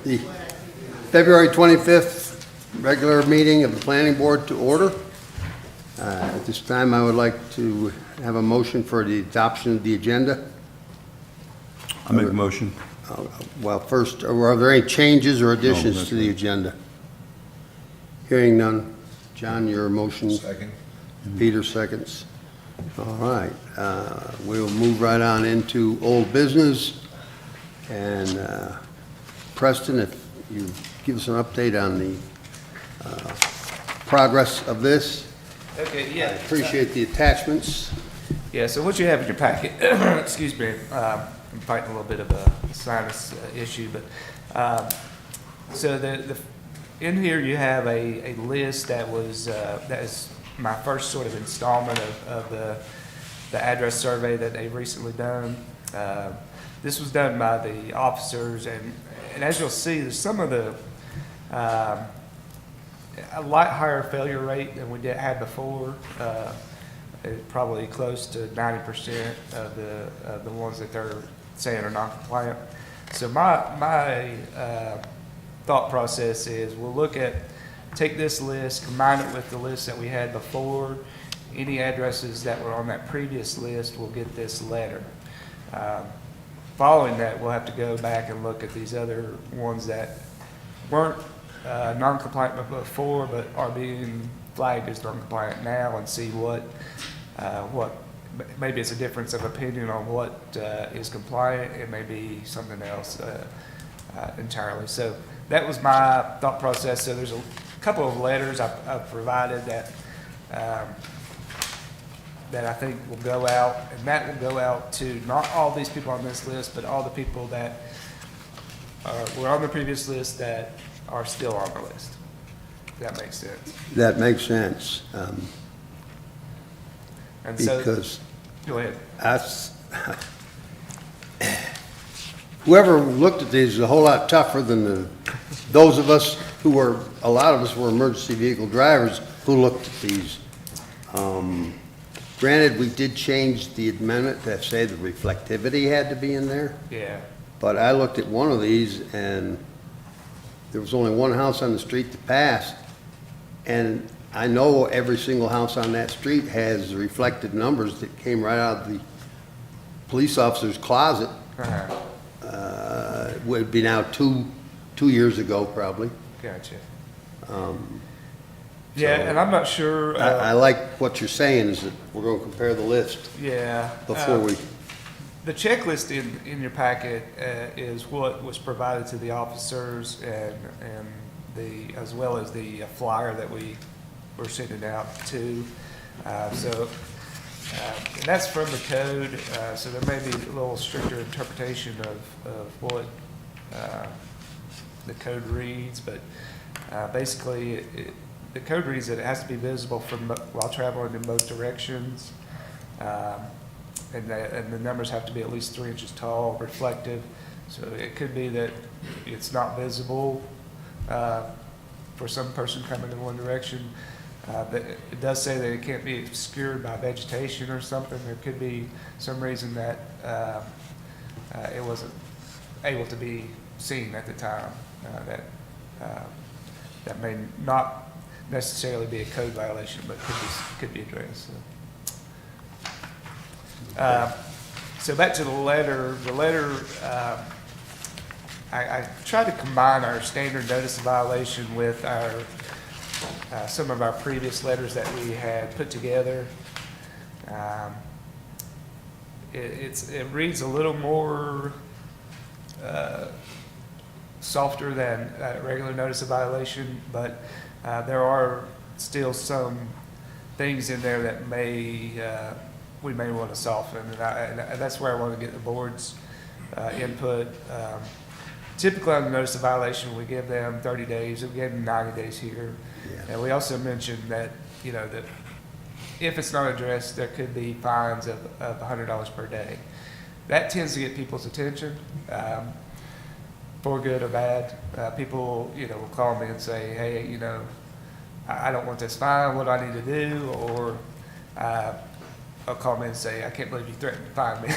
the February 25th regular meeting of the Planning Board to order. At this time, I would like to have a motion for the adoption of the agenda. I make a motion. Well, first, are there any changes or additions that's to the agenda? Hearing none. John, your motion. Second. Peter seconds. All right. We'll move right on into old business. And Preston, if you give us an update on the progress of this. Okay, I yeah. appreciate the attachments. Yeah, so what you have in your packet, excuse me, I'm fighting a little bit of a sinus issue, but, so in here you have a list that is my first sort of installment of the address survey that they've recently done. This was done by the officers, and as you'll see, there's some of the, a lot higher failure rate than we had before. Probably close to 90% of the ones that they're saying are non-compliant. So my thought process is we'll take this list, combine it with the list that we had before. Any addresses that were on that previous list will get this letter. Following that, we'll have to go back and look at these other ones that weren't non-compliant before, but are being flagged as non-compliant now, and see what maybe it's a difference of opinion on what is compliant. It may be something else entirely. So that was my thought process. So there's a couple of letters I've provided that I think will go out, and that will go out to not all these people on this list, but all the people that were on the previous list that are still on the list. If that makes sense. That makes sense. And Because so, go ahead. Whoever looked at these is a whole lot tougher than those of us who were, a lot of us were emergency vehicle drivers who looked at these. Granted, we did change the amendment to say the reflectivity had to be in there, Yeah. but I looked at one of these and there was only one house on the street that passed, and I know every single house on that street has reflected numbers that came right out of the police officer's closet. It would be now two years ago, probably. Gotcha. Yeah, and I'm not sure. I like what you're saying, is that we're going to compare the list Yeah. before we, The checklist in your packet is what was provided to the officers, and as well as the flyer that we were sending out to. And that's from the code. So there may be a little stricter interpretation of what the code reads, but basically the code reads that it has to be visible while traveling in both directions. And the numbers have to be at least 3 inches tall, reflective. So it could be that it's not visible for some person coming in one direction. But it does say that it can't be obscured by vegetation or something. There could be some reason that it wasn't able to be seen at the time. That may not necessarily be a code violation, but could be addressed. So back to the letter. The letter, I tried to combine our standard notice of violation with some of our previous letters that we had put together. It reads a little more softer than a regular notice of violation, but there are still some things in there that we may want to soften, and that's where I want to get the board's input. Typically on the notice of violation, we give them 30 days, we give them 90 days here. Yeah. And we also mentioned that, that if it's not addressed, there could be fines of $100 per day. That tends to get people's attention, for good or bad. People, will call me and say, hey, I don't want this fine, what do I need to do? Or call me and say, I can't believe you threatened to fine me.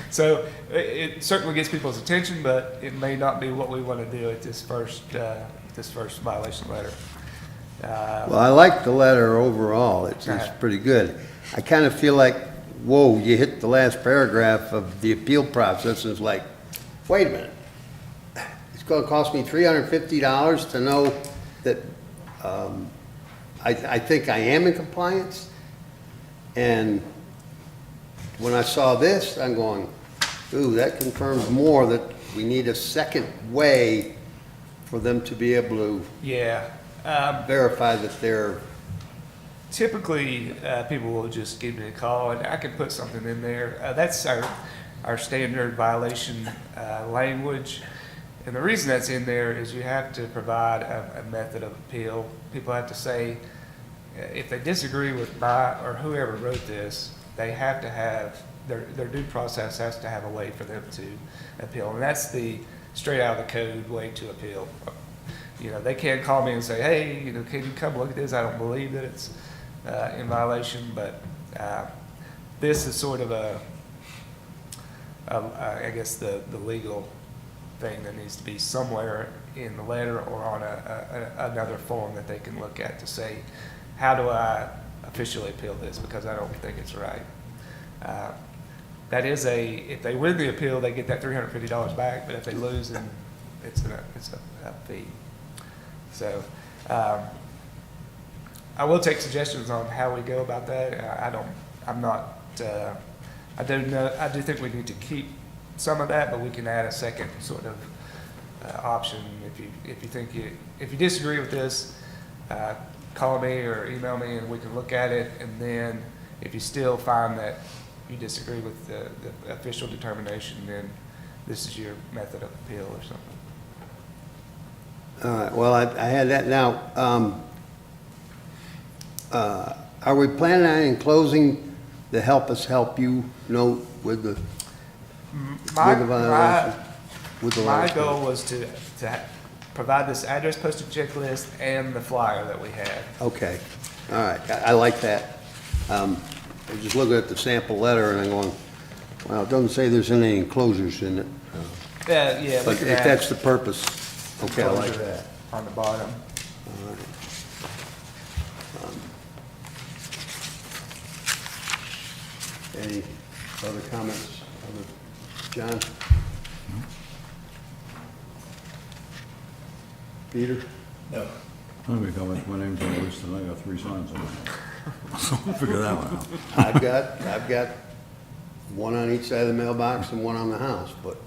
So it certainly gets people's attention, but it may not be what we want to do at this first violation letter. Well, I like the letter overall. It's pretty good. I kind of feel like, whoa, you hit the last paragraph of the appeal process, and it's like, wait a minute. It's gonna cost me $350 to know that, I think I am in compliance. And when I saw this, I'm going, ooh, that confirms more that we need a second way for them to be able to Yeah. verify that they're, Typically, people will just give me a call, and I can put something in there. That's our standard violation language. And the reason that's in there is you have to provide a method of appeal. People have to say, if they disagree with my or whoever wrote this, they have to have, their due process has to have a way for them to appeal. And that's the straight out of the code way to appeal. You know, they can't call me and say, hey, you know, can you come look at this? I don't believe that it's in violation, but this is sort of I guess the legal thing that needs to be somewhere in the letter or on another form that they can look at to say, how do I officially appeal this? Because I don't think it's right. That is if they win the appeal, they get that $350 back, but if they lose, then it's a fee. So, I will take suggestions on how we go about that. I do think we need to keep some of that, but we can add a second sort of option. If you disagree with this, call me or email me and we can look at it. And then if you still find that you disagree with the official determination, then this is your method of appeal or something. all right, well, I had that now. Are we planning on enclosing the help us help you note with the violation? With the My last one? goal was to provide this address posted checklist and the flyer that we had. Okay, all right, I like that. I was just looking at the sample letter and I'm going, well, it doesn't say there's any enclosures in it. Yeah, we But could if add that's the purpose, okay, I like enclosure that. on the bottom. All right. Any other comments? John? Peter? No. Let me comment, my name's on the list and I got 3 signs on it. So we'll figure that one out. I've got one on each side of the mailbox and one on the house, but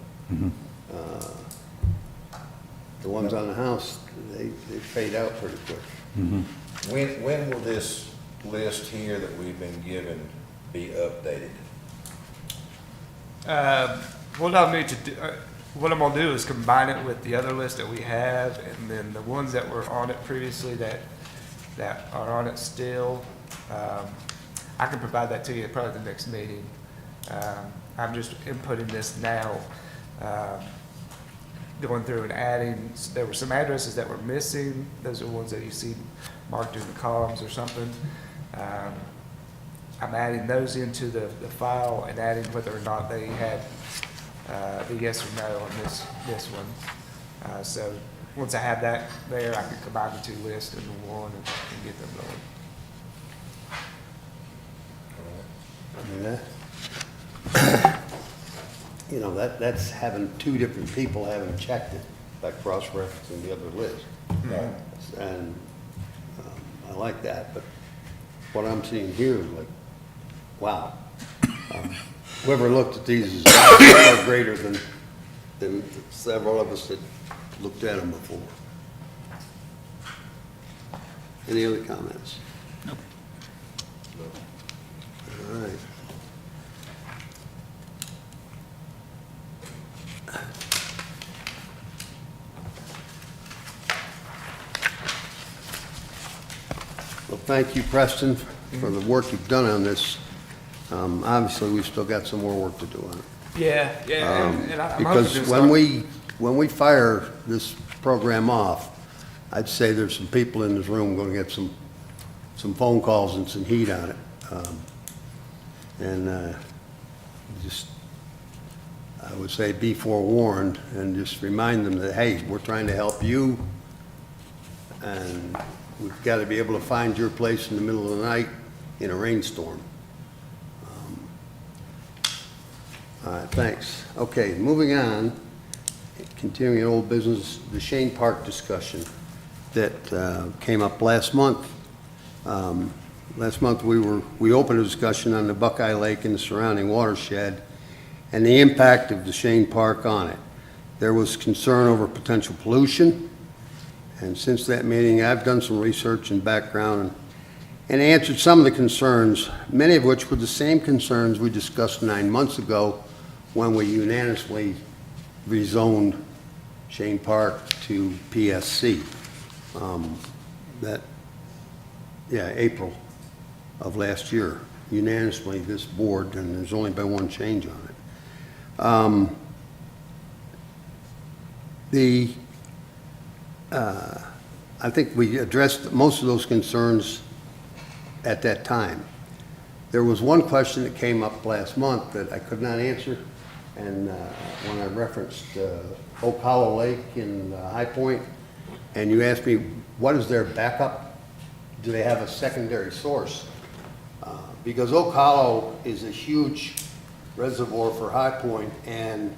the ones on the house, they fade out pretty quick. When will this list here that we've been given be updated? What I'll need to do, what I'm gonna do is combine it with the other list that we have, and then the ones that were on it previously that are on it still. I can provide that to you at probably the next meeting. I'm just inputting this now, going through and adding. There were some addresses that were missing. Those are ones that you see marked in the columns or something. I'm adding those into the file and adding whether or not they had the yes or no on this one. So once I have that there, I can combine the two lists into one and get them going. You know, that's having two different people having checked it, by cross-referencing the other list. And I like that, but what I'm seeing here is like, wow. Whoever looked at these is far greater than several of us that looked at them before. Any other comments? No. All right. Well, thank you, Preston, for the work you've done on this. Obviously, we've still got some more work to do on it. Yeah, and I'm hoping Because to when we fire this program off, I'd say there's some people in this room going to get some phone calls and some heat on it. And just, I would say be forewarned and just remind them that, hey, we're trying to help you, and we've got to be able to find your place in the middle of the night in a rainstorm. All right, thanks. Okay, moving on, continuing old business, the Shane Park discussion that came up last month. Last month, we opened a discussion on the Buckeye Lake and the surrounding watershed and the impact of the Shane Park on it. There was concern over potential pollution, and since that meeting, I've done some research and background and answered some of the concerns, many of which were the same concerns we discussed 9 months ago when we unanimously rezoned Shane Park to PSC. April of last year, unanimously, this board, and there's only been one change on it. I think we addressed most of those concerns at that time. There was one question that came up last month that I could not answer, and when I referenced Oak Hollow Lake in High Point, and you asked me, what is their backup? Do they have a secondary source? Because Oak Hollow is a huge reservoir for High Point, and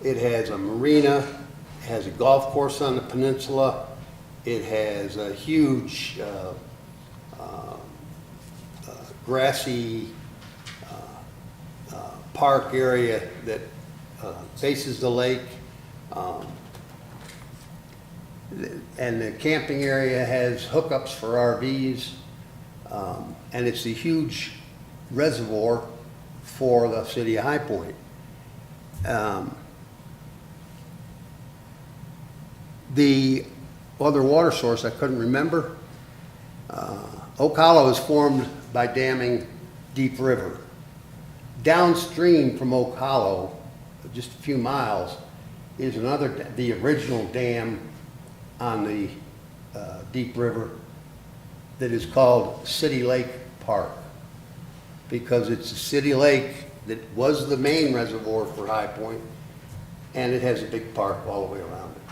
it has a marina, it has a golf course on the peninsula, it has a huge grassy park area that faces the lake. And the camping area has hookups for RVs, and it's a huge reservoir for the city of High Point. The other water source I couldn't remember. Oak Hollow is formed by damming Deep River. Downstream from Oak Hollow, just a few miles, is the original dam on the Deep River that is called City Lake Park, because it's a city lake that was the main reservoir for High Point, and it has a big park all the way around it.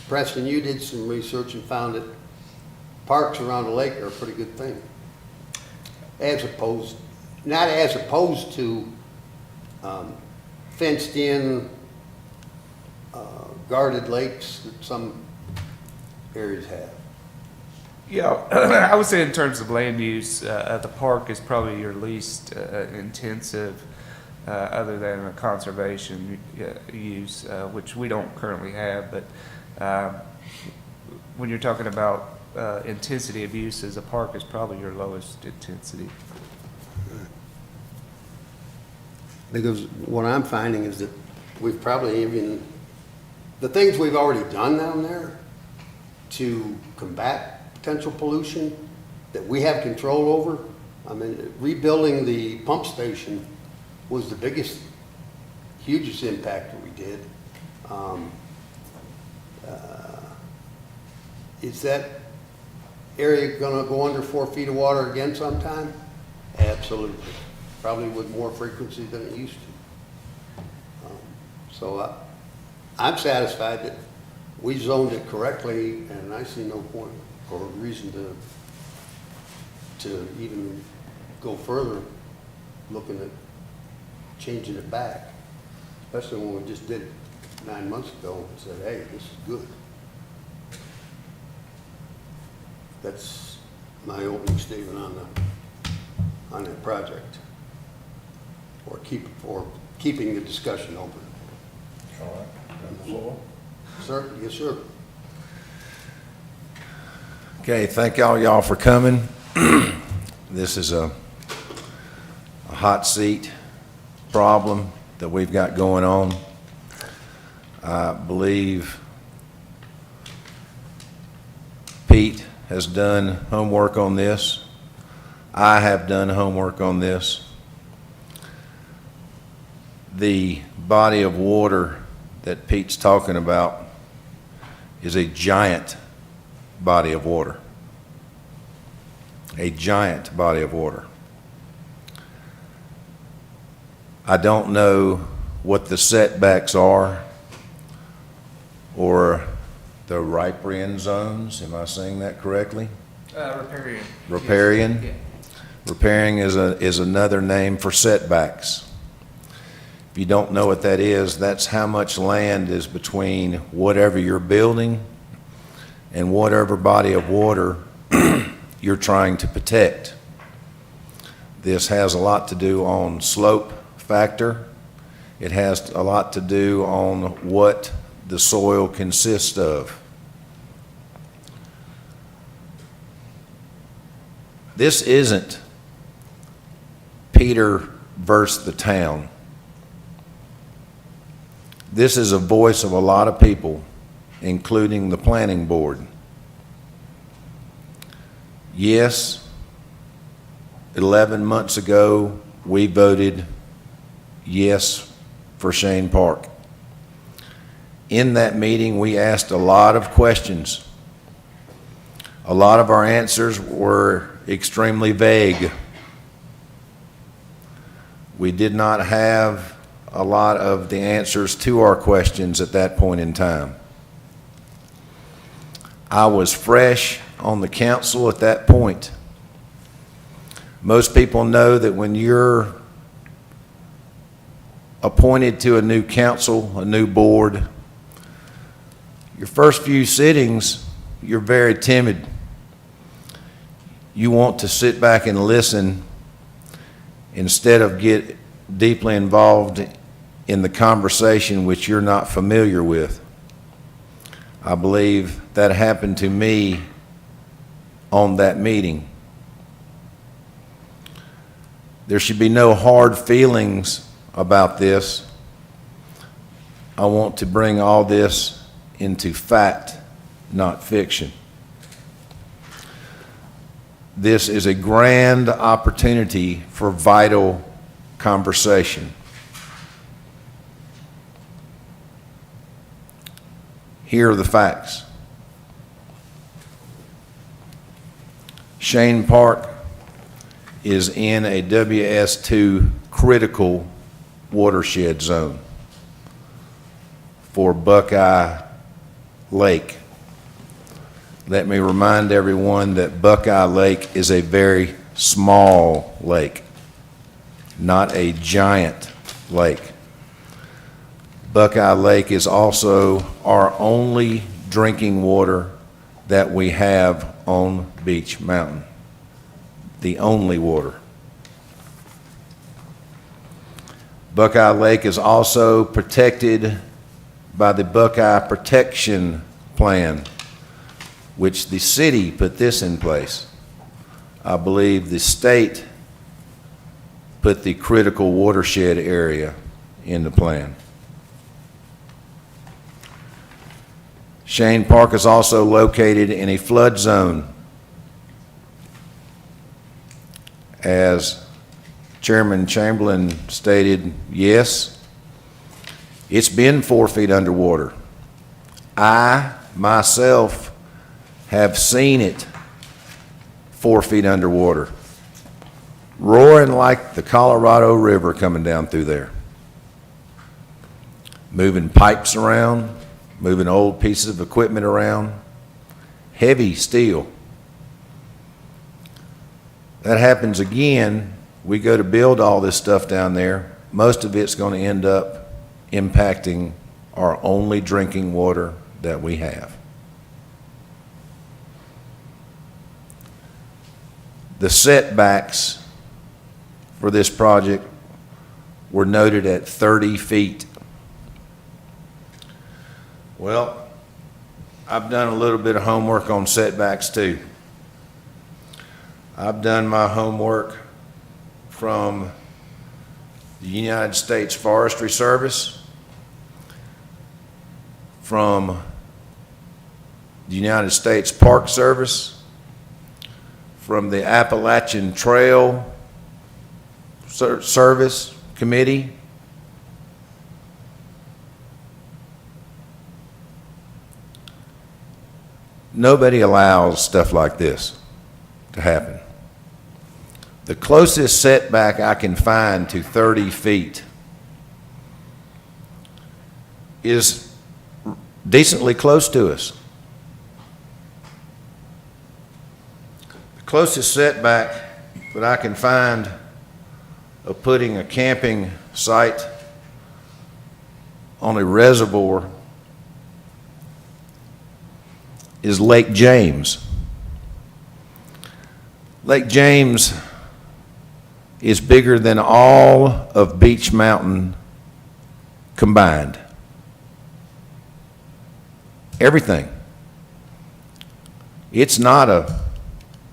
Preston, you did some research and found that parks around the lake are a pretty good thing, not as opposed to fenced in guarded lakes that some areas have. Yeah, I would say in terms of land use, the park is probably your least intensive, other than a conservation use, which we don't currently have. But when you're talking about intensity of uses, a park is probably your lowest intensity. Because what I'm finding is that we've probably even, the things we've already done down there to combat potential pollution that we have control over. I mean, rebuilding the pump station was the hugest impact that we did. Is that area gonna go under 4 feet of water again sometime? Absolutely. Probably with more frequency than it used to. So I'm satisfied that we zoned it correctly, and I see no point or reason to even go further looking at changing it back, especially when we just did it 9 months ago and said, hey, this is good. That's my opening statement on that project, or keeping the discussion open. All right, on the floor. Sir? Yes, sir. Okay, thank y'all for coming. This is a hot seat problem that we've got going on. I believe Pete has done homework on this. I have done homework on this. The body of water that Pete's talking about is a giant body of water. A giant body of water. I don't know what the setbacks are or the riparian zones. Am I saying that correctly? Riparian. Riparian? Yeah. Riparian is another name for setbacks. If you don't know what that is, that's how much land is between whatever you're building and whatever body of water you're trying to protect. This has a lot to do on slope factor. It has a lot to do on what the soil consists of. This isn't Peter versus the town. This is a voice of a lot of people, including the planning board. Yes, 11 months ago, we voted yes for Shane Park. In that meeting, we asked a lot of questions. A lot of our answers were extremely vague. We did not have a lot of the answers to our questions at that point in time. I was fresh on the council at that point. Most people know that when you're appointed to a new council, a new board, your first few sittings, you're very timid. You want to sit back and listen instead of get deeply involved in the conversation which you're not familiar with. I believe that happened to me on that meeting. There should be no hard feelings about this. I want to bring all this into fact, not fiction. This is a grand opportunity for vital conversation. Here are the facts. Shane Park is in a WS2 critical watershed zone for Buckeye Lake. Let me remind everyone that Buckeye Lake is a very small lake, not a giant lake. Buckeye Lake is also our only drinking water that we have on Beach Mountain. The only water. Buckeye Lake is also protected by the Buckeye Protection Plan, which the city put this in place. I believe the state put the critical watershed area in the plan. Shane Park is also located in a flood zone. As Chairman Chamberlain stated, yes, it's been 4 feet underwater. I, myself, have seen it 4 feet underwater, roaring like the Colorado River coming down through there, moving pipes around, moving old pieces of equipment around, heavy steel. That happens again, we go to build all this stuff down there, most of it's going to end up impacting our only drinking water that we have. The setbacks for this project were noted at 30 feet. Well, I've done a little bit of homework on setbacks too. I've done my homework from the United States Forestry Service, from the United States Park Service, from the Appalachian Trail Service Committee, nobody allows stuff like this to happen. The closest setback I can find to 30 feet is decently close to us. The closest setback that I can find of putting a camping site on a reservoir is Lake James. Lake James is bigger than all of Beech Mountain combined. Everything. It's not a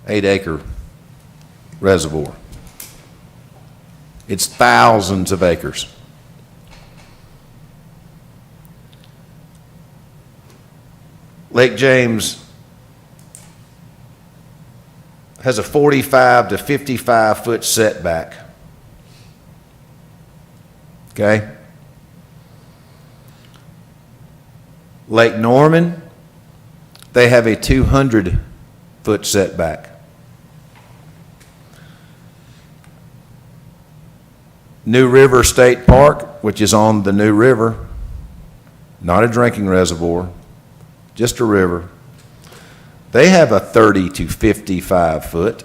8-acre reservoir. It's thousands of acres. Lake James has a 45 to 55 foot setback. Okay? Lake Norman, they have a 200 foot setback. New River State Park, which is on the New River, not a drinking reservoir, just a river. They have a 30 to 55 foot.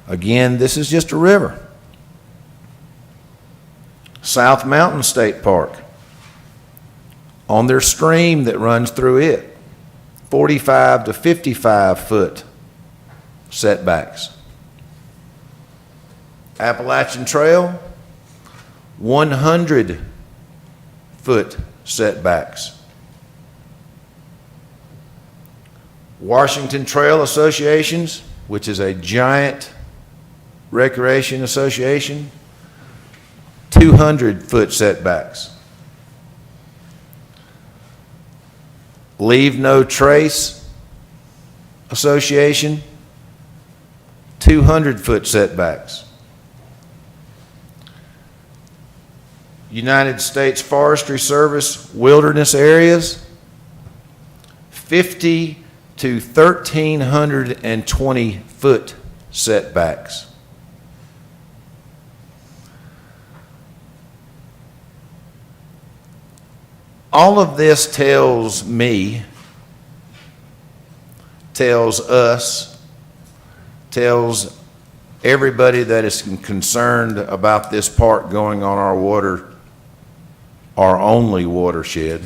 Again, this is just a river. South Mountain State Park, on their stream that runs through it, 45 to 55 foot setbacks. Appalachian Trail, 100 foot setbacks. Washington Trail Associations, which is a giant recreation association, 200 foot setbacks. Leave No Trace Association, 200 foot setbacks. United States Forestry Service wilderness areas, 50 to 1,320 foot setbacks. All of this tells me, tells us, tells everybody that is concerned about this park going on our water, our only watershed,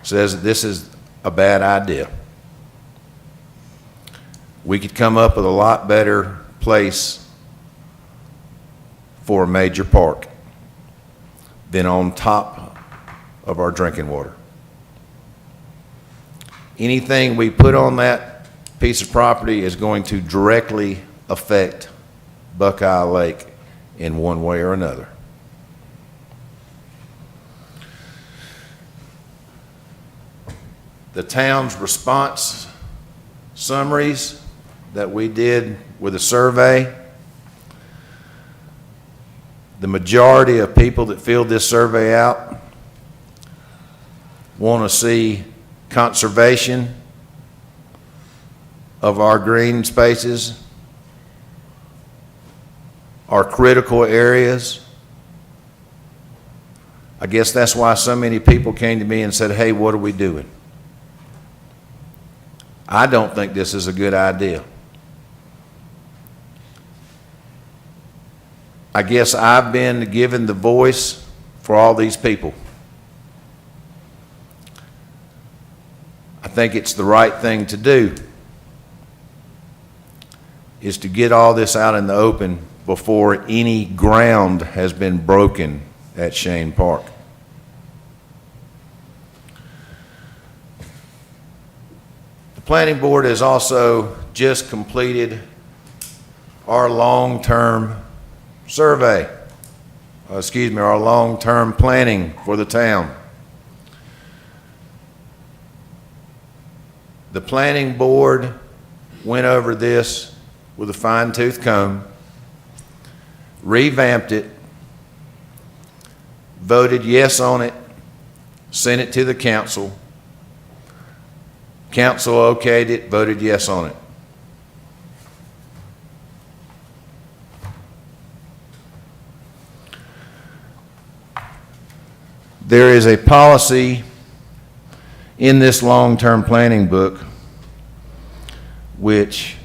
says this is a bad idea. We could come up with a lot better place for a major park than on top of our drinking water. Anything we put on that piece of property is going to directly affect Buckeye Lake in one way or another. The town's response summaries that we did with a survey, the majority of people that filled this survey out want to see conservation of our green spaces, our critical areas. I guess that's why so many people came to me and said, hey, what are we doing? I don't think this is a good idea. I guess I've been given the voice for all these people. I think it's the right thing to do, is to get all this out in the open before any ground has been broken at Cheyne Park. The Planning Board has also just completed our long-term survey, our long-term planning for the town. The Planning Board went over this with a fine-tooth comb, revamped it, voted yes on it, sent it to the council. Council okayed it, voted yes on it. There is a policy in this long-term planning book which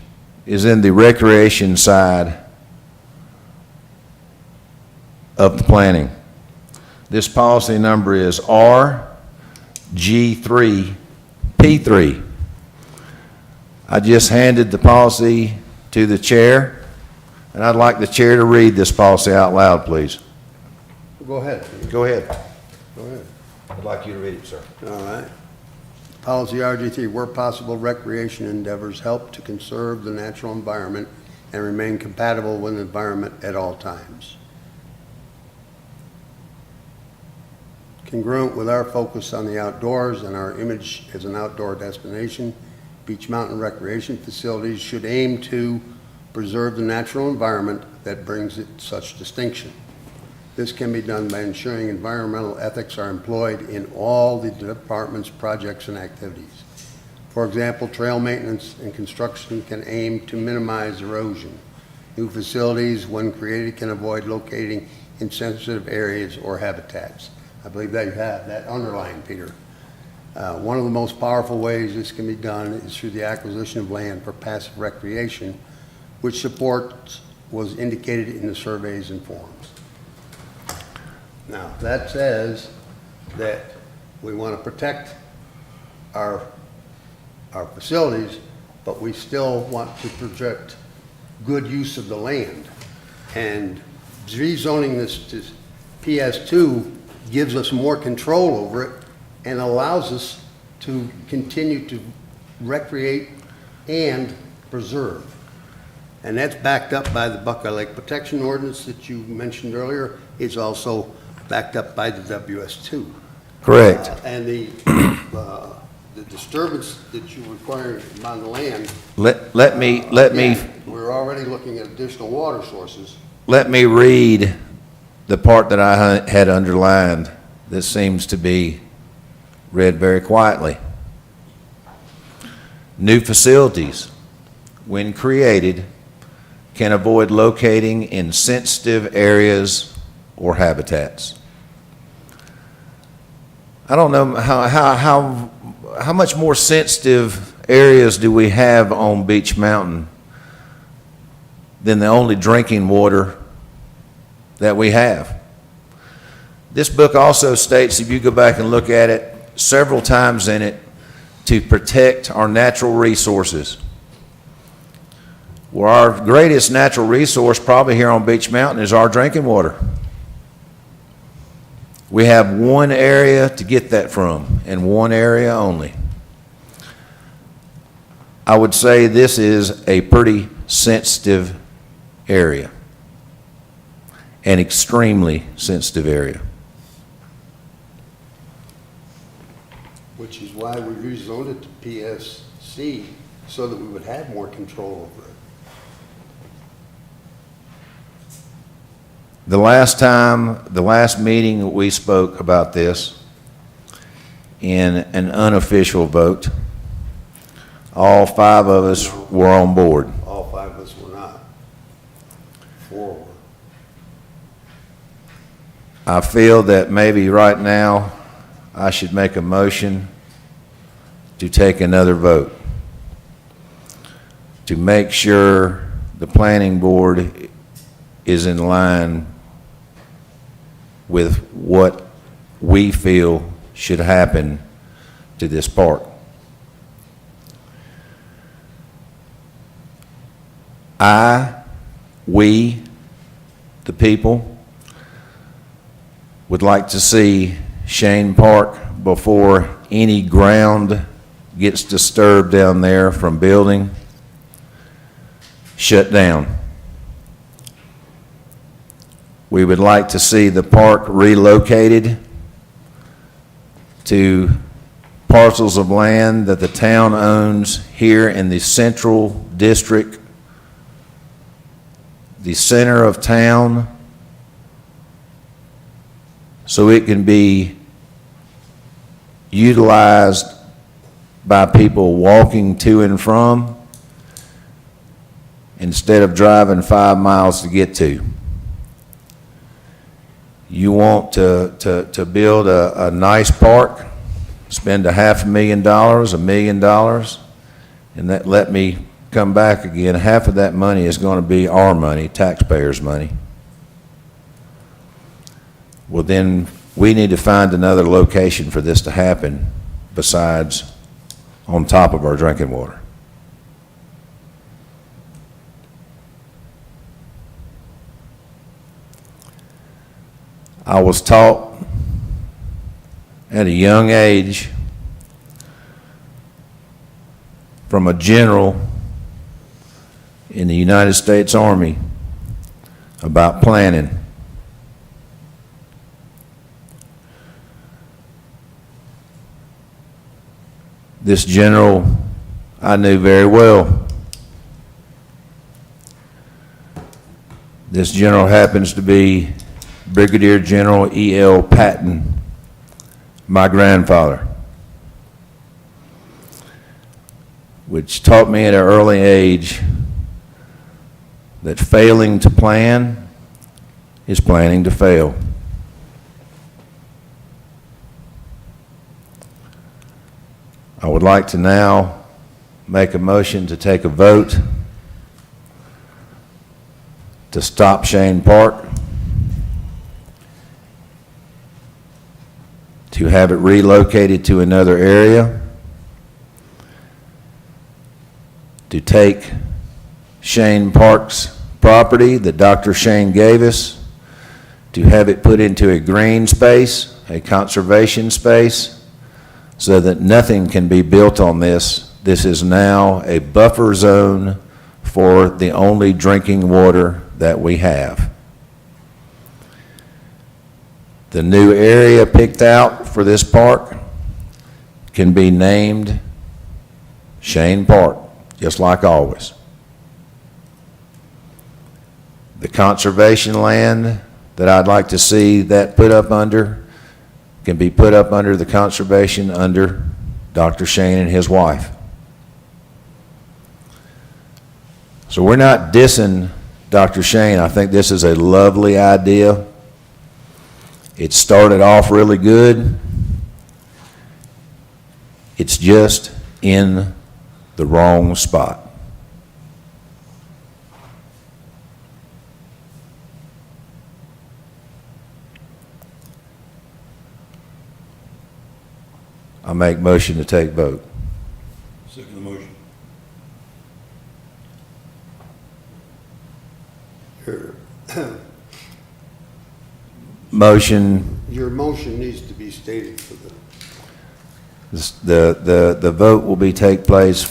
is in the recreation side of the planning. This policy number is RG3P3. I just handed the policy to the chair, and I'd like the chair to read this policy out loud, please. Go ahead. Go ahead. Go ahead. I'd like you to read it, sir. All right. Policy RG3, where possible, recreation endeavors help to conserve the natural environment and remain compatible with the environment at all times. Congruent with our focus on the outdoors and our image as an outdoor destination, Beach Mountain recreation facilities should aim to preserve the natural environment that brings it such distinction. This can be done by ensuring environmental ethics are employed in all the department's projects and activities. For example, trail maintenance and construction can aim to minimize erosion. New facilities, when created, can avoid locating in sensitive areas or habitats. I believe that you have that underlined, Peter. One of the most powerful ways this can be done is through the acquisition of land for passive recreation, which support was indicated in the surveys and forms. Now, that says that we want to protect our facilities, but we still want to project good use of the land. And rezoning this to PS2 gives us more control over it and allows us to continue to recreate and preserve. And that's backed up by the Buckeye Lake Protection Ordinance that you mentioned earlier. It's also backed up by the WS2. Correct. And the disturbance that you require on the land. Let me We're already looking at additional water sources. Let me read the part that I had underlined that seems to be read very quietly. New facilities, when created, can avoid locating in sensitive areas or habitats. I don't know how much more sensitive areas do we have on Beach Mountain than the only drinking water that we have. This book also states, if you go back and look at it, several times in it, to protect our natural resources. Well, our greatest natural resource probably here on Beach Mountain is our drinking water. We have one area to get that from, and one area only. I would say this is a pretty sensitive area, an extremely sensitive area. Which is why we rezoned it to PSC, so that we would have more control over it. The last meeting that we spoke about this, in an unofficial vote, all 5 of us were on board. All 5 of us were not. 4 were. I feel that maybe right now I should make a motion to take another vote to make sure the planning board is in line with what we feel should happen to this park. We, the people, would like to see Shane Park, before any ground gets disturbed down there from building, shut down. We would like to see the park relocated to parcels of land that the town owns here in the central district, the center of town, so it can be utilized by people walking to and from instead of driving 5 miles to get to. You want to build a nice park, spend $500,000, $1 million, and that, let me come back again, half of that money is going to be our money, taxpayers' money. Well, then we need to find another location for this to happen besides on top of our drinking water. I was taught at a young age from a general in the United States Army about planning. This general I knew very well. This general happens to be Brigadier General E.L. Patton, my grandfather, which taught me at an early age that failing to plan is planning to fail. I would like to now make a motion to take a vote to stop Shane Park, to have it relocated to another area, to take Shane Park's property that Dr. Shane gave us, to have it put into a green space, a conservation space, so that nothing can be built on this. This is now a buffer zone for the only drinking water that we have. The new area picked out for this park can be named Shane Park, just like always. The conservation land that I'd like to see that put up under can be put up under the conservation under Dr. Shane and his wife. So we're not dissing Dr. Shane. I think this is a lovely idea. It started off really good. It's just in the wrong spot. I make motion to take vote. Second the motion. Motion, Your motion needs to be stated for the vote will be take place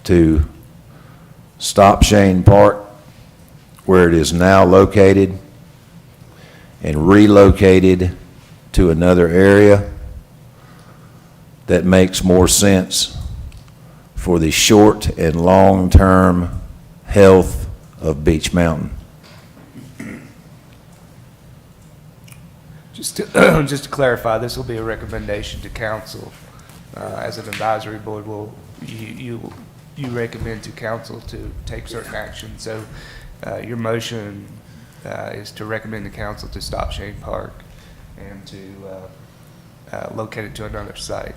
to stop Shane Park where it is now located and relocated to another area that makes more sense for the short and long-term health of Beech Mountain. Just to clarify, this will be a recommendation to council. As an advisory board, you recommend to council to take certain action. So your motion is to recommend to council to stop Shane Park and to locate it to another site.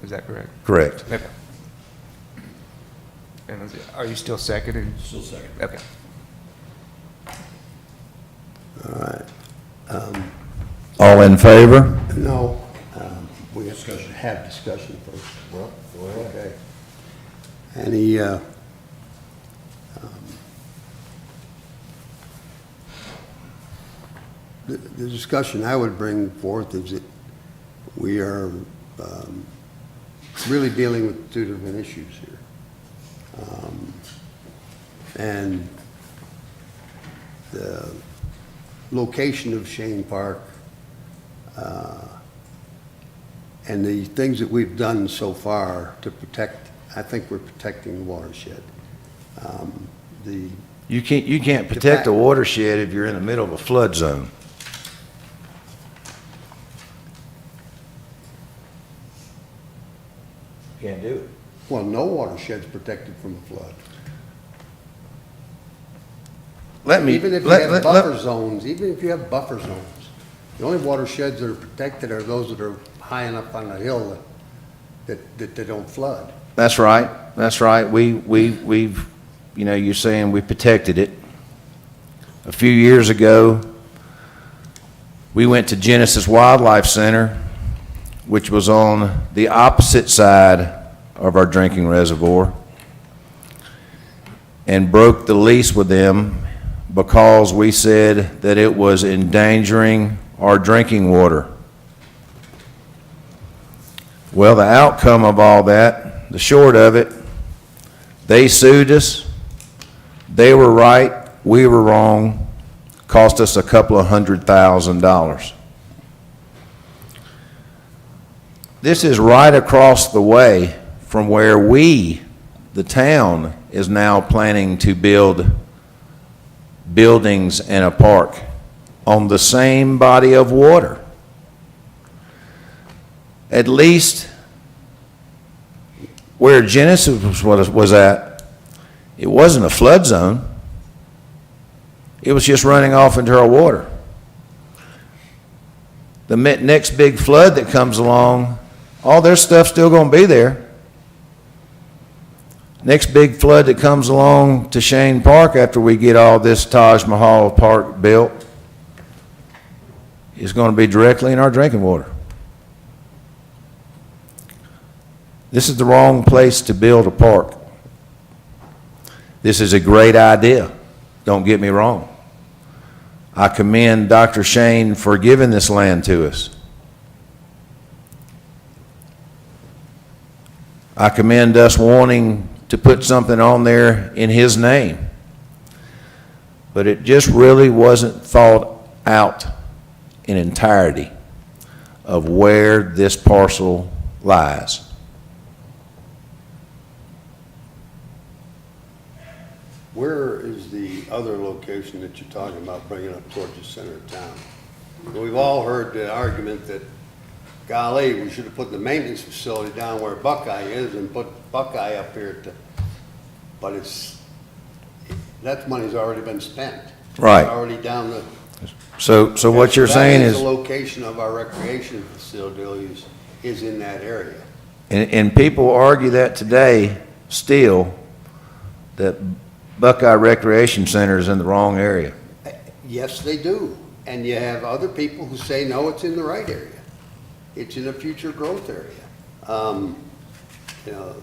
Is that correct? Correct. Okay. And are you still seconding? Still second. Okay. All right. All in favor? No, we have to have discussion first. Well, go ahead. Okay. Any, the discussion I would bring forth is that we are really dealing with two different issues here. And the location of Shane Park and the things that we've done so far to protect, I think we're protecting the watershed. You can't protect a watershed if you're in the middle of a flood zone. Can't do it. Well, no watershed's protected from a flood. Let me, Even if you have buffer zones, even if you have buffer zones. The only watersheds that are protected are those that are high enough on the hill that they don't flood. That's right, that's right. We've, you know, you're saying we protected it. A few years ago, we went to Genesis Wildlife Center, which was on the opposite side of our drinking reservoir, and broke the lease with them because we said that it was endangering our drinking water. Well, the outcome of all that, the short of it, they sued us. They were right, we were wrong, cost us a couple of $100,000. This is right across the way from where we, the town, is now planning to build buildings and a park on the same body of water. At least where Genesis was at, it wasn't a flood zone. It was just running off into our water. The next big flood that comes along, all their stuff's still going to be there. Next big flood that comes along to Shane Park after we get all this Taj Mahal Park built is going to be directly in our drinking water. This is the wrong place to build a park. This is a great idea, don't get me wrong. I commend Dr. Shane for giving this land to us. I commend us wanting to put something on there in his name. But it just really wasn't thought out in entirety of where this parcel lies. Where is the other location that you're talking about bringing up towards the center of town? We've all heard the argument that, golly, we should have put the maintenance facility down where Buckeye is and put Buckeye up here but that money's already been spent. Right. It's already down the. So what you're saying is, the location of our recreation facilities is in that area. and people argue that today still, that Buckeye Recreation Center is in the wrong area. Yes, they do. And you have other people who say, no, it's in the right area. It's in a future growth area. You know,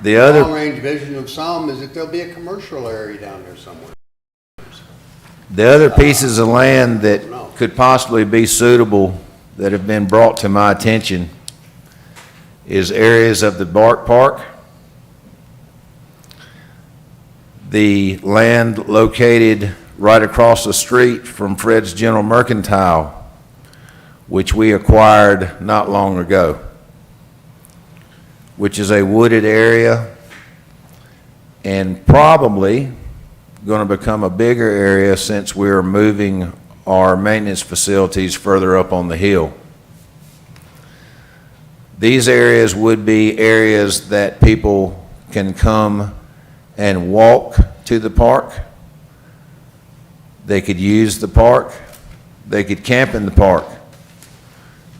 The other, long-range vision of some is that there'll be a commercial area down there somewhere. the other pieces of land that could possibly be suitable that have been brought to my attention is areas of the Bark Park, the land located right across the street from Fred's General Mercantile, which we acquired not long ago, which is a wooded area and probably going to become a bigger area since we're moving our maintenance facilities further up on the hill. These areas would be areas that people can come and walk to the park. They could use the park. They could camp in the park.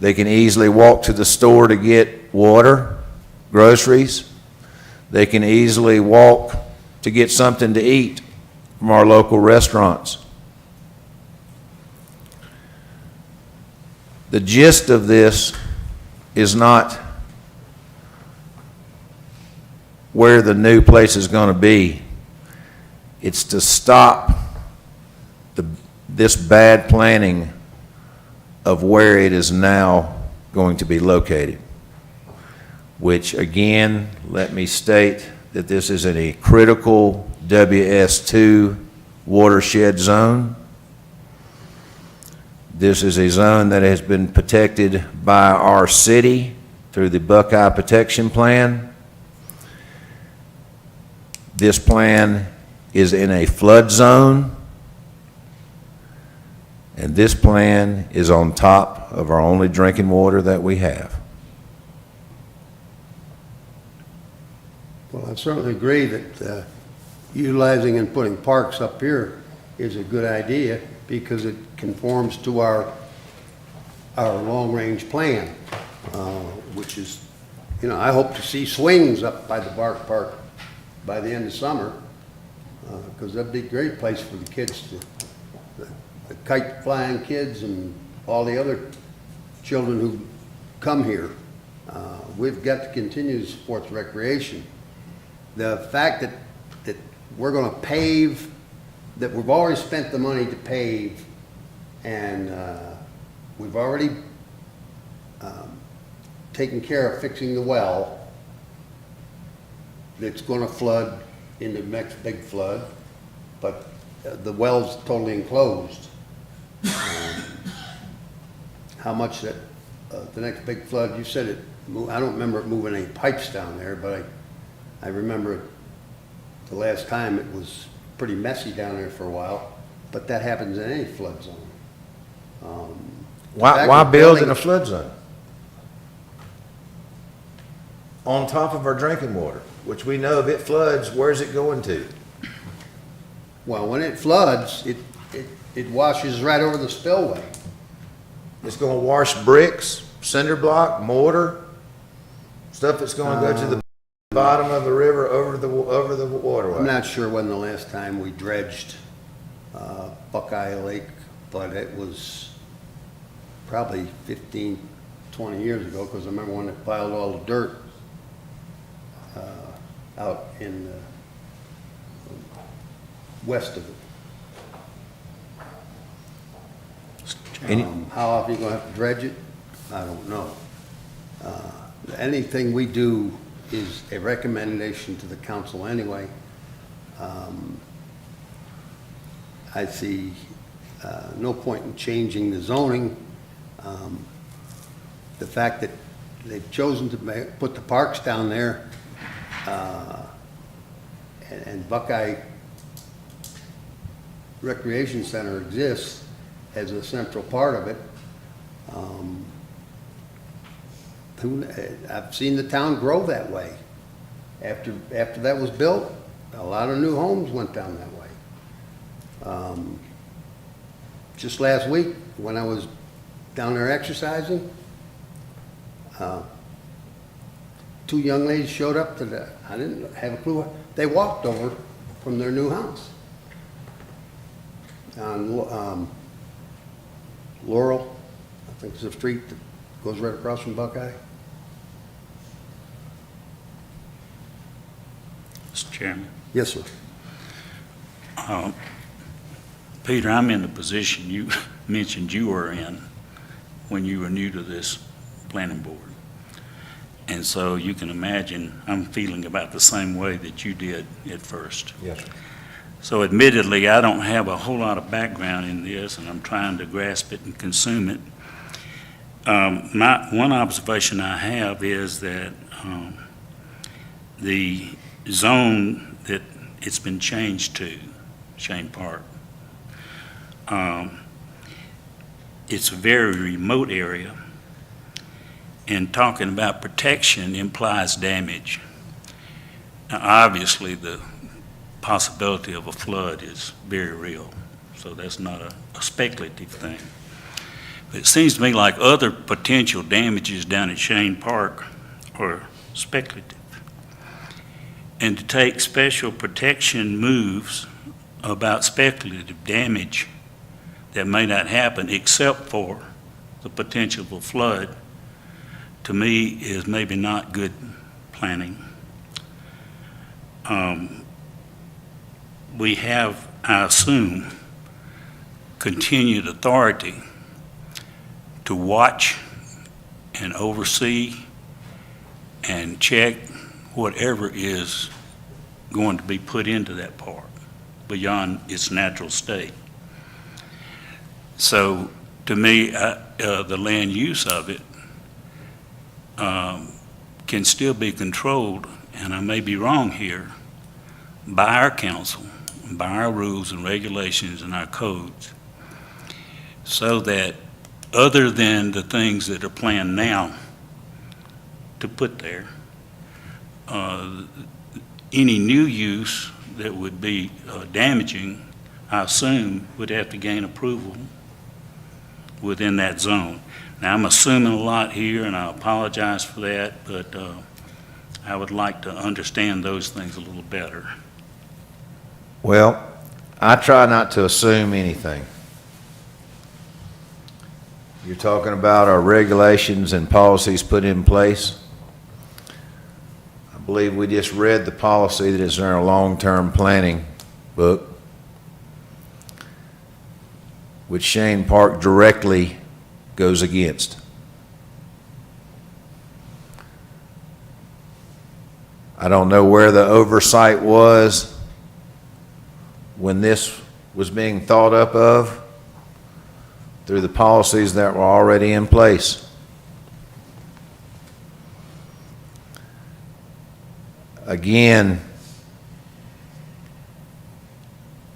They can easily walk to the store to get water, groceries. They can easily walk to get something to eat from our local restaurants. The gist of this is not where the new place is going to be. It's to stop this bad planning of where it is now going to be located, which again, let me state that this is in a critical WS2 watershed zone. This is a zone that has been protected by our city through the Buckeye Protection Plan. This plan is in a flood zone, and this plan is on top of our only drinking water that we have. Well, I certainly agree that utilizing and putting parks up here is a good idea because it conforms to our long-range plan, which is, you know, I hope to see swings up by the Bark Park by the end of summer, because that'd be a great place for the kids to, the kite flying kids and all the other children who come here. We've got to continue to support the recreation. The fact that we're gonna pave, that we've already spent the money to pave, and we've already taken care of fixing the well that's gonna flood in the next big flood, but the well's totally enclosed. How much that, the next big flood, you said it, I don't remember it moving any pipes down there, but I remember the last time it was pretty messy down there for a while, but that happens in any flood zone. Why build in a flood zone? On top of our drinking water, which we know if it floods, where's it going to? Well, when it floods, it washes right over the spillway. It's gonna wash bricks, cinder block, mortar, stuff that's gonna go to the bottom of the river over the waterway. I'm not sure when the last time we dredged Buckeye Lake, but it was probably 15, 20 years ago, because I remember when they piled all the dirt out in west of it. How often you gonna have to dredge it? I don't know. Anything we do is a recommendation to the council anyway. I see no point in changing the zoning. The fact that they've chosen to put the parks down there, and Buckeye Recreation Center exists as a central part of it. I've seen the town grow that way. After that was built, a lot of new homes went down that way. Just last week, when I was down there exercising, two young ladies showed up to I didn't have a clue. They walked over from their new house on Laurel, I think it's a street that goes right across from Buckeye. Mr. Chairman. Yes, sir. Peter, I'm in the position you mentioned you were in when you were new to this planning board. And so you can imagine I'm feeling about the same way that you did at first. Yes, sir. So admittedly, I don't have a whole lot of background in this, and I'm trying to grasp it and consume it. One observation I have is that the zone that it's been changed to, Shane Park, it's a very remote area, and talking about protection implies damage. Now, obviously, the possibility of a flood is very real, so that's not a speculative thing. But it seems to me like other potential damages down at Shane Park are speculative. And to take special protection moves about speculative damage that may not happen except for the potential of a flood, to me, is maybe not good planning. We have, I assume, continued authority to watch and oversee and check whatever is going to be put into that park beyond its natural state. So to me, the land use of it can still be controlled, and I may be wrong here, by our council, by our rules and regulations and our codes, so that other than the things that are planned now to put there, any new use that would be damaging I assume, would have to gain approval within that zone. Now, I'm assuming a lot here, and I apologize for that, but I would like to understand those things a little better. Well, I try not to assume anything. You're talking about our regulations and policies put in place. I believe we just read the policy that is in our long-term planning book, which Shane Park directly goes against. I don't know where the oversight was when this was being thought up of through the policies that were already in place. Again,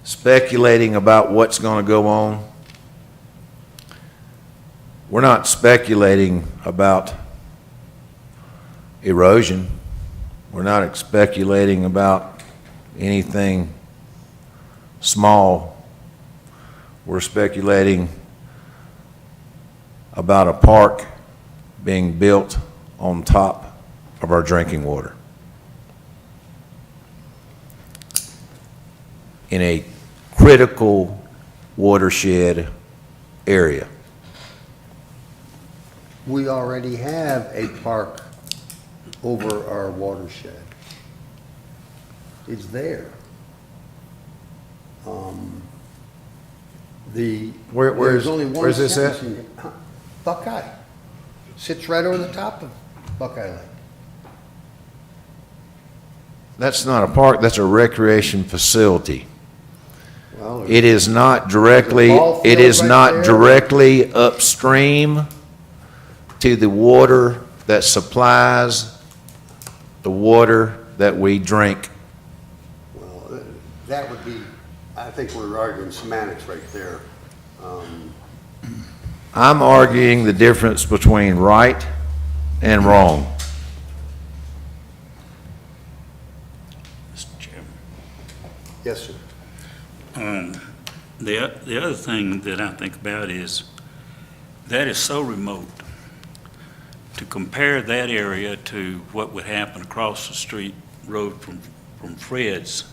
speculating about what's going to go on. We're not speculating about erosion. We're not speculating about anything small. We're speculating about a park being built on top of our drinking water in a critical watershed area. We already have a park over our watershed. It's there. There's only one where's this at? section- Buckeye. Sits right over the top of Buckeye Lake. That's not a park, that's a recreation facility. Well, It is not directly, There's a ball it field is right not there. directly upstream to the water that supplies the water that we drink. Well, that would be, I think we're arguing semantics right there. I'm arguing the difference between right and wrong. Mr. Chairman. Yes, sir. The other thing that I think about is that is so remote. To compare that area to what would happen across the street road from Fred's,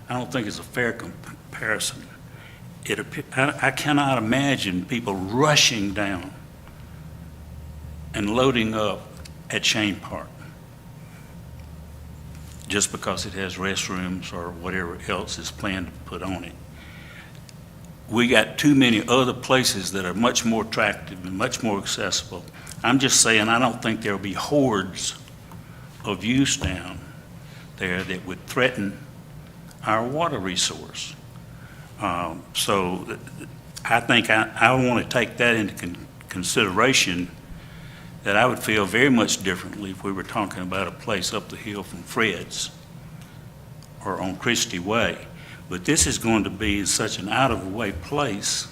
I don't think it's a fair comparison. I cannot imagine people rushing down and loading up at Shane Park just because it has restrooms or whatever else is planned to put on it. We got too many other places that are much more attractive and much more accessible. I'm just saying, I don't think there'll be hordes of use down there that would threaten our water resource. So I think I want to take that into consideration, that I would feel very much differently if we were talking about a place up the hill from Fred's or on Christie Way. But this is going to be in such an out-of-the-way place,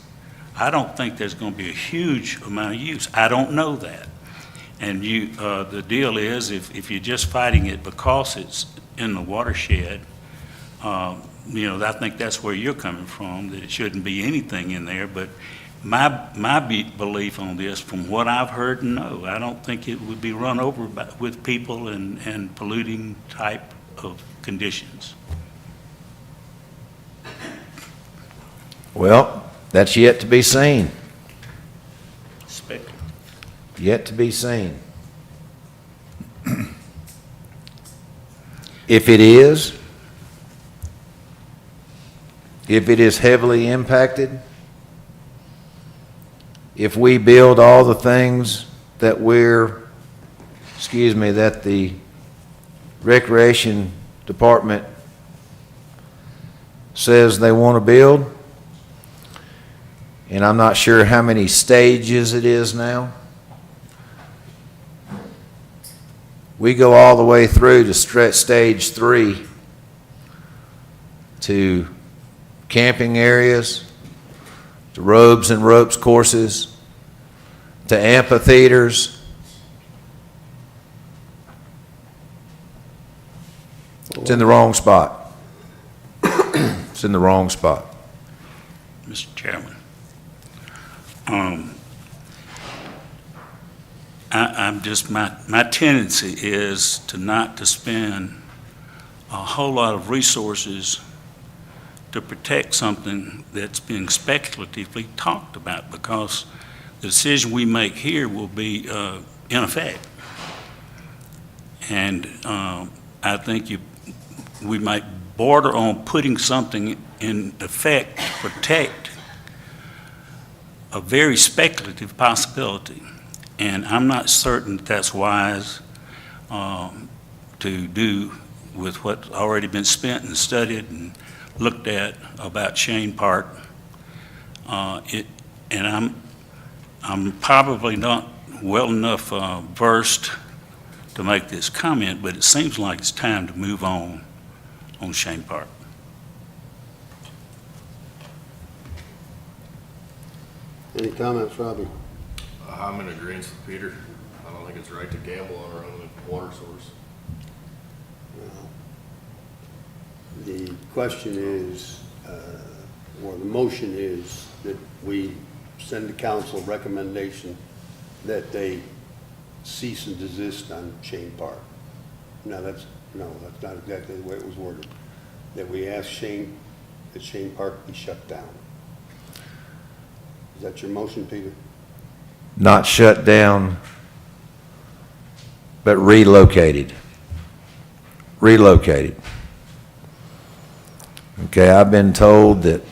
I don't think there's going to be a huge amount of use. I don't know that. And the deal is, if you're just fighting it because it's in the watershed, I think that's where you're coming from, that it shouldn't be anything in there. But my belief on this, from what I've heard and know, I don't think it would be run over with people and polluting type of conditions. Well, that's yet to be seen. Speculative. Yet to be seen. If it is heavily impacted, if we build all the things that that the Recreation Department says they want to build, and I'm not sure how many stages it is now. We go all the way through to stage 3 to camping areas, to robes and ropes courses, to amphitheaters. It's in the wrong spot. It's in the wrong spot. Mr. Chairman. I'm just, my tendency is to not to spend a whole lot of resources to protect something that's being speculatively talked about, because the decision we make here will be in effect. And I think we might border on putting something in effect to protect a very speculative possibility. And I'm not certain that's wise to do with what's already been spent and studied and looked at about Shane Park. And I'm probably not well enough versed to make this comment, but it seems like it's time to move on Shane Park. Any comments, Robbie? I'm in agreement with Peter. I don't think it's right to gamble on our own water source. The question is, or the motion is, that we send the council a recommendation that they cease and desist on Shane Park. That's not exactly the way it was worded. That we ask that Shane Park be shut down. Is that your motion, Peter? Not shut down, but relocated. Relocated. Okay, I've been told that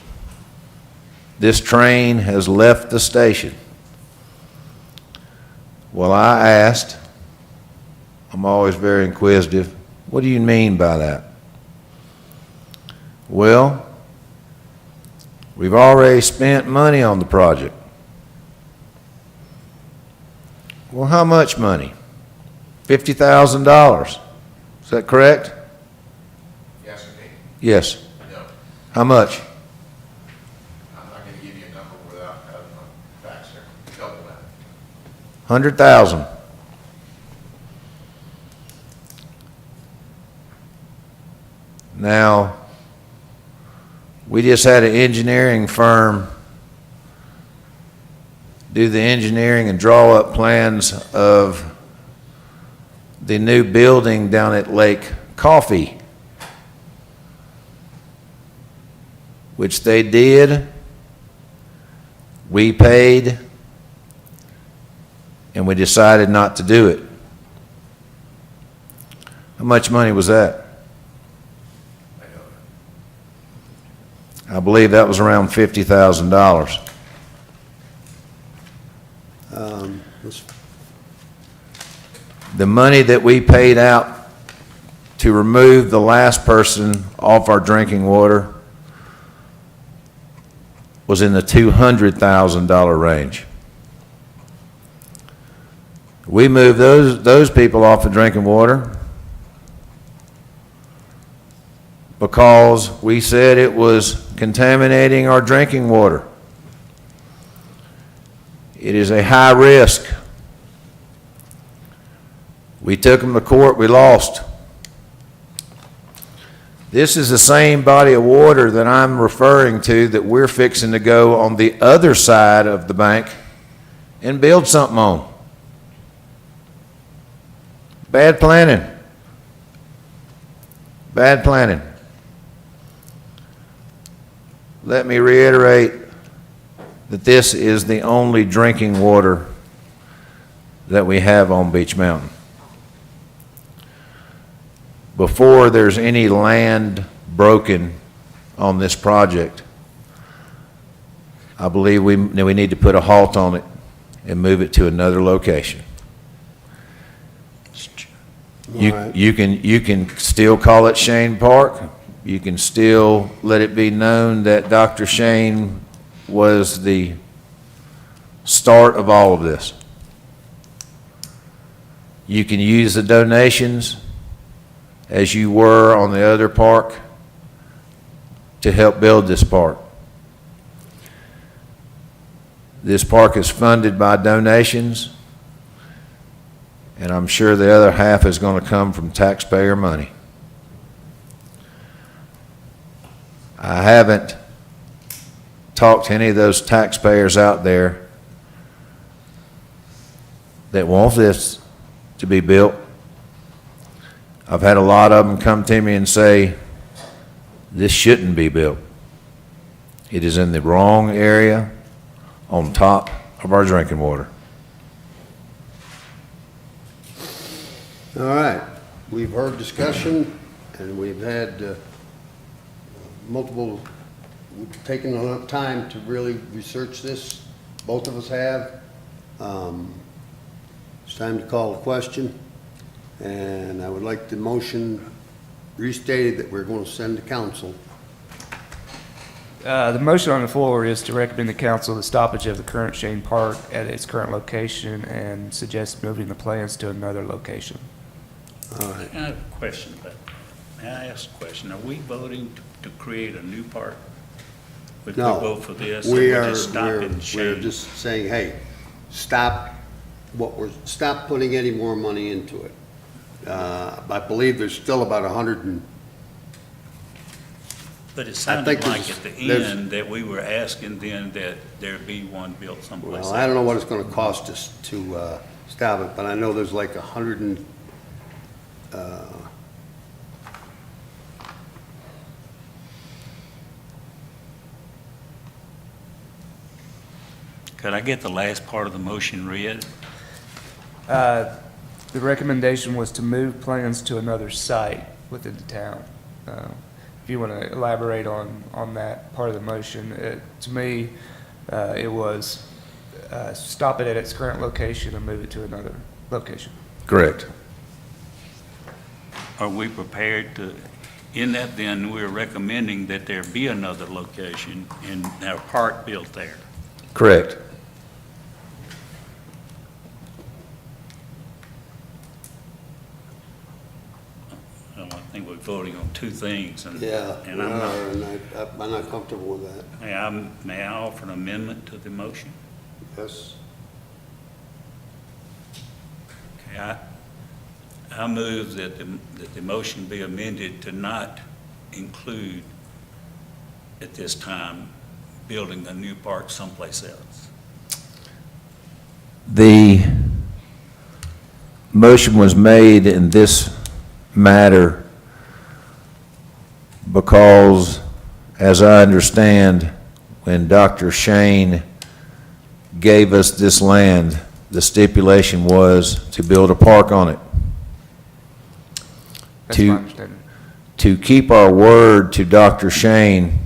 this train has left the station. Well, I asked, I'm always very inquisitive, what do you mean by that? Well, we've already spent money on the project. Well, how much money? $50,000. Is that correct? Yes or me? Yes. No. How much? I'm not gonna give you a number without having my facts here. Double that. 100,000. Now, we just had an engineering firm do the engineering and draw up plans of the new building down at Lake Coffee, which they did. We paid, and we decided not to do it. How much money was that? I know that. I believe that was around $50,000. Let's- The money that we paid out to remove the last person off our drinking water was in the $200,000 range. We moved those people off of drinking water because we said it was contaminating our drinking water. It is a high risk. We took them to court, we lost. This is the same body of water that I'm referring to that we're fixing to go on the other side of the bank and build something on. Bad planning. Bad planning. Let me reiterate that this is the only drinking water that we have on Beach Mountain. Before there's any land broken on this project, I believe we need to put a halt on it and move it to another location. All right. You can still call it Shane Park. You can still let it be known that Dr. Shane was the start of all of this. You can use the donations as you were on the other park to help build this park. This park is funded by donations, and I'm sure the other half is going to come from taxpayer money. I haven't talk to any of those taxpayers out there that want this to be built. I've had a lot of them come to me and say, this shouldn't be built. It is in the wrong area on top of our drinking water. All right, we've heard discussion, and we've had multiple, we've taken enough time to really research this. Both of us have. It's time to call the question, and I would like the motion restated that we're going to send to council. The motion on the floor is to recommend the council the stoppage of the current Shane Park at its current location and suggest moving the plans to another location. All right. I have a question about, may I ask a question? Are we voting to create a new park? Would we No, vote for this? or we we're are, just stopping we're Shane? just saying, hey, stop stop putting any more money into it. I believe there's still about 100 and, But it think sounded like at the there's- end that we were asking then that there be one built someplace well, I don't else. know what it's gonna cost us to stop it, but I know there's like 100 and, Could I get the last part of the motion read? The recommendation was to move plans to another site within the town. If you want to elaborate on that part of the motion, to me, it was stop it at its current location and move it to another location. Correct. Are we prepared to, in that then, we're recommending that there be another location and our park built there? Correct. Well, I think we're voting on two things, and yeah, we and I'm not. are, and I'm not comfortable with that. May I offer an amendment to the motion? Yes? Okay, I move that the motion be amended to not include, at this time, building a new park someplace else. The motion was made in this matter because, as I understand, when Dr. Shane gave us this land, the stipulation was to build a park on it. That's my understanding. To keep our word to Dr. Shane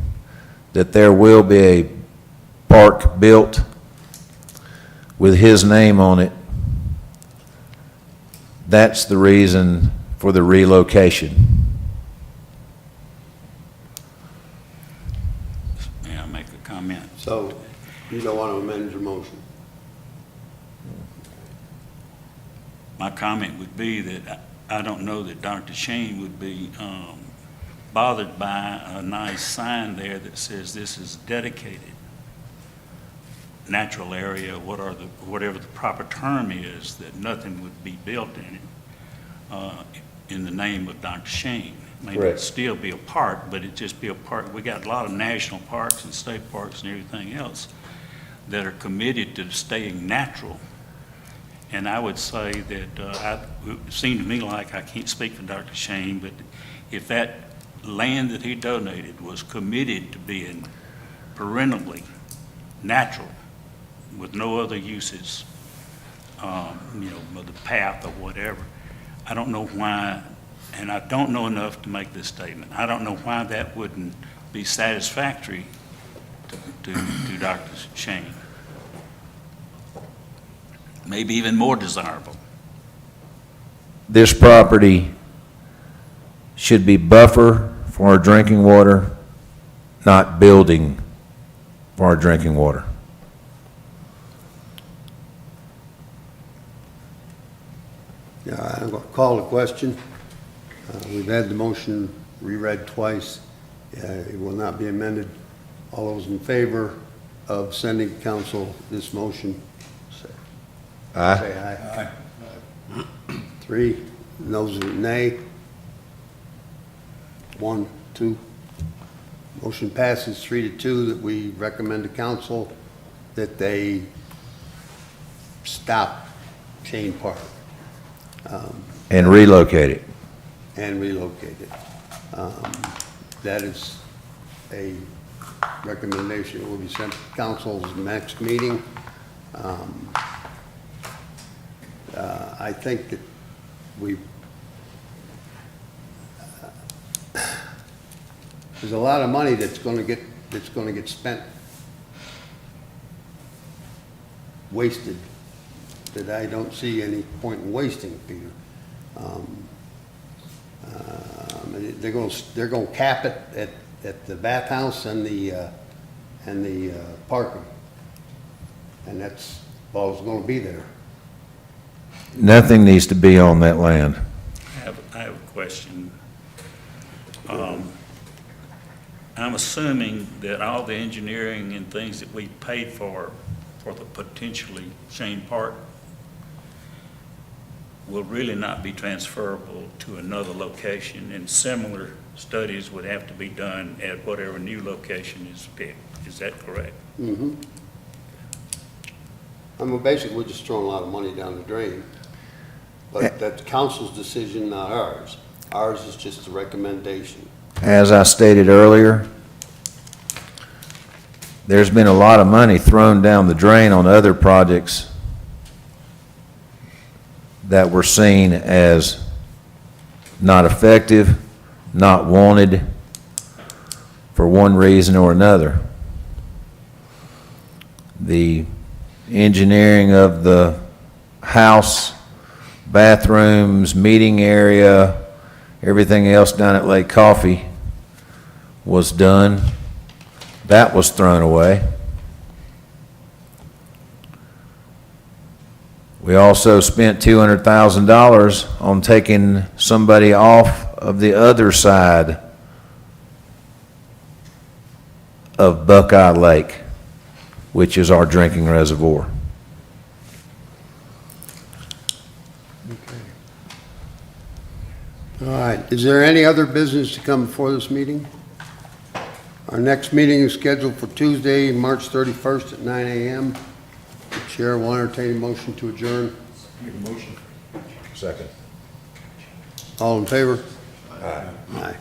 that there will be a park built with his name on it, that's the reason for the relocation. May I make a comment? So, you don't want to amend your motion? My comment would be that I don't know that Dr. Shane would be bothered by a nice sign there that says this is dedicated natural area, whatever the proper term is, that nothing would be built in the name of Dr. Shane. Maybe it'd Correct. still be a park, but it'd just be a park. We got a lot of national parks and state parks and everything else that are committed to staying natural. And I would say that it seemed to me like, I can't speak for Dr. Shane, but if that land that he donated was committed to being perennially natural with no other uses, with the path or whatever, I don't know why, and I don't know enough to make this statement, I don't know why that wouldn't be satisfactory to Dr. Shane. Maybe even more desirable. This property should be buffer for our drinking water, not building for our drinking water. Yeah, I'm going to call the question. We've had the motion reread twice. It will not be amended. All those in favor of sending to council this motion, say Aye. say aye. 3, those are nay. 1, 2. Motion passes 3-2 that we recommend to council that they stop Shane Park And relocate it. and relocate it. That is a recommendation that will be sent to council's next meeting. I think that there's a lot of money that's gonna get spent, wasted, that I don't see any point in wasting, Peter. They're gonna cap it at the bathhouse and the parking. And that's all that's gonna be there. Nothing needs to be on that land. I have a question. I'm assuming that all the engineering and things that we paid for the potentially Shane Park will really not be transferable to another location, and similar studies would have to be done at whatever new location is picked. Is that correct? Mm-hmm. I mean, basically, we're just throwing a lot of money down the drain. But that's council's decision, not ours. Ours is just a recommendation. As I stated earlier, there's been a lot of money thrown down the drain on other projects that were seen as not effective, not wanted, for one reason or another. The engineering of the house, bathrooms, meeting area, everything else down at Lake Coffee was done. That was thrown away. We also spent $200,000 on taking somebody off of the other side of Buckeye Lake, which is our drinking reservoir. All right, is there any other business to come before this meeting? Our next meeting is scheduled for Tuesday, March 31st at 9 a.m. The chair will entertain a motion to adjourn. Second. All in favor? Aye. Aye.